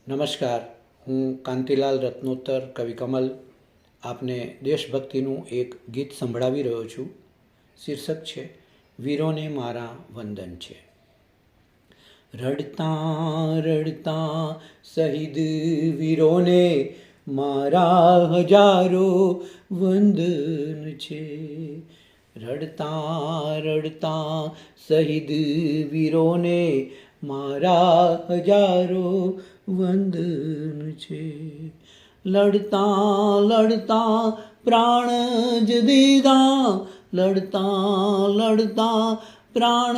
નમસ્કાર, હું કાંતિલાલ રત્નોત્તર કવિ કમલ આપને દેશભક્તિનું એક ગીત સંભળાવી રહ્યો છું. શીર્ષક છે વીરોને મારા વંદન છે. રડતાં રડતાં શહીદ વીરોને મારા હજારો વંદન છે. રડતાં રડતાં શહીદ વીરોને મારા હજારો વંદન છે. લડતાં લડતાં પ્રાણ જ દીધા, લડતાં લડતાં પ્રાણ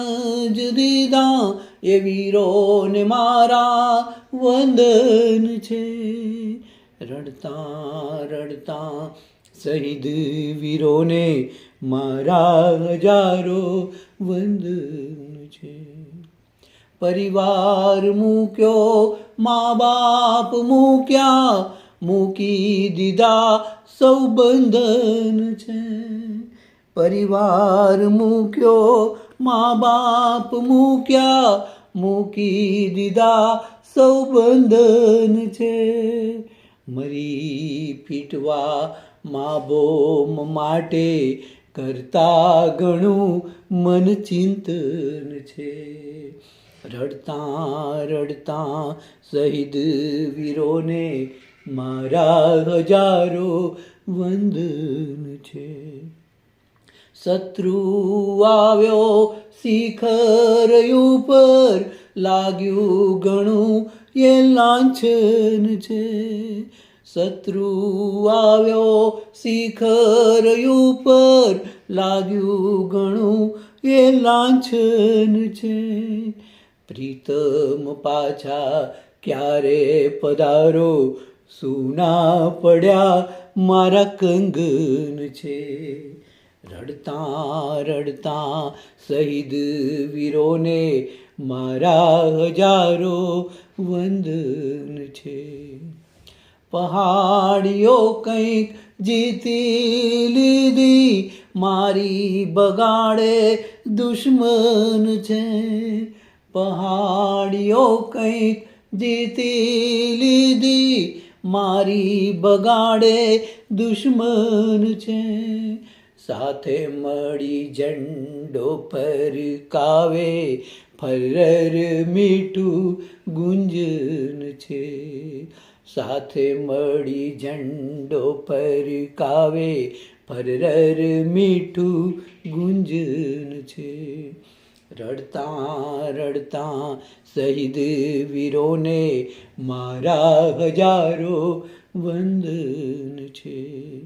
જ દીધા, એ વીરોને મારા વંદન છે. રડતાં રડતાં શહીદ વીરોને મારા હજારો વંદન છે. પરિવાર મૂક્યો, મા બાપ મૂક્યા, મૂકી દીધા સૌ બંધન છે. પરિવાર મૂક્યો, મા બાપ મૂક્યા, મૂકી દીધા સૌ બંધન છે. મરી પીટવા મા બોમ માટે કરતા ઘણું મન ચિંતન છે. રડતાં રડતાં શહીદ વીરોને મારા હજારો વંદન છે. શત્રુ આવ્યો શિખર ઉપર, લાગ્યું ઘણું એ લાંછન છે. શત્રુ આવ્યો શિખર ઉપર, લાગ્યું ઘણું એ લાંછન છે. પ્રીતમ પાછા ક્યારે પધારો, સૂના પડ્યા મારા કંગન છે. રડતાં રડતાં શહીદ વીરોને મારા હજારો વંદન છે. પહાડીઓ કંઈક જીતી લીધી, મારી બગાડે દુશ્મન છે. પહાડીઓ કંઈક જીતી લીધી, મારી બગાડે દુશ્મન છે. સાથે મળી ઝંડો ફરકાવે, ફરર મીઠું ગુંજન છે. સાથે મળી ઝંડો ફરકાવે, ફરર મીઠું ગુંજન છે. રડતાં રડતાં શહીદ વીરોને મારા હજારો વંદન છે.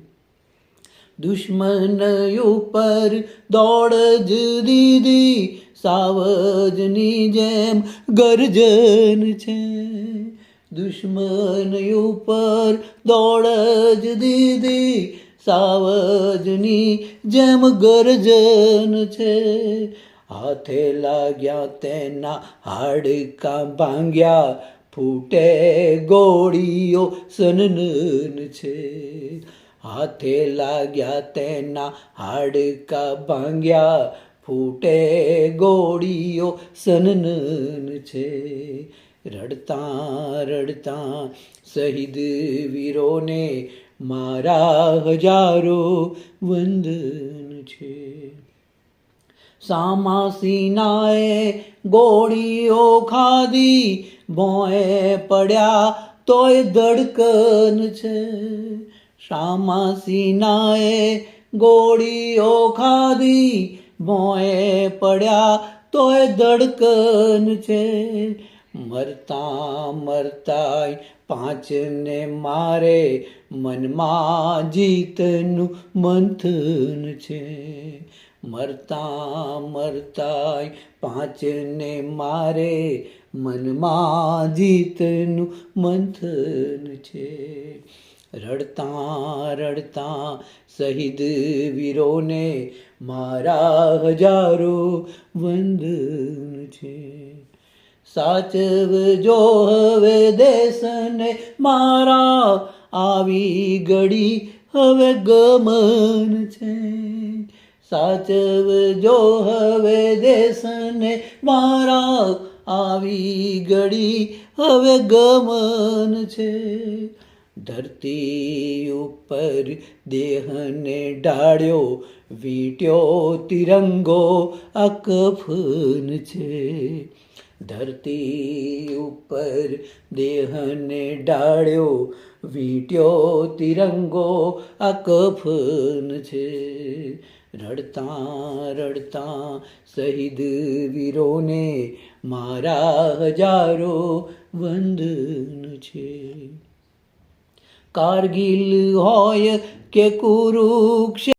દુશ્મન ઉપર દોડ જ દીધી, સાવજની જેમ ગર્જન છે. દુશ્મન ઉપર દોડ જ દીધી, સાવજની જેમ ગર્જન છે. હાથે લાગ્યા તેના હાડકાં ભાંગ્યા, ફૂટે ગોળીઓ સનન છે. હાથે લાગ્યા તેના હાડકાં ભાંગ્યા, ફૂટે ગોળીઓ સનન છે. રડતાં રડતાં શહીદ વીરોને મારા હજારો વંદન છે. સામાસીનાએ ગોળીઓ ખાધી, ભોંય પડ્યા તોય ધડકન છે. સામાસીનાએ ગોળીઓ ખાધી, ભોંય પડ્યા તોય ધડકન છે. મરતાં મરતાંય પાંચને મારે, મનમાં જીતનું મંથન છે. મરતાં મરતાંય પાંચને મારે, મનમાં જીતનું મંથન છે. રડતાં રડતાં શહીદ વીરોને મારા હજારો વંદન છે. સાચવજો હવે દેશને મારા, આવી ઘડી હવે ગમન છે. સાચવજો હવે દેશને મારા, આવી ઘડી હવે ગમન છે. ધરતી ઉપર દેહને ઢાળ્યો વીંટ્યો તિરંગો આ કફન છે. ધરતી ઉપર દેહને ઢાળ્યો વીંટ્યો તિરંગો આ કફન છે. રડતા રડતા શહીદ વીરોને મારા હજારો વંદન છે. કારગિલ હોય કે કુરુક્ષેત્ર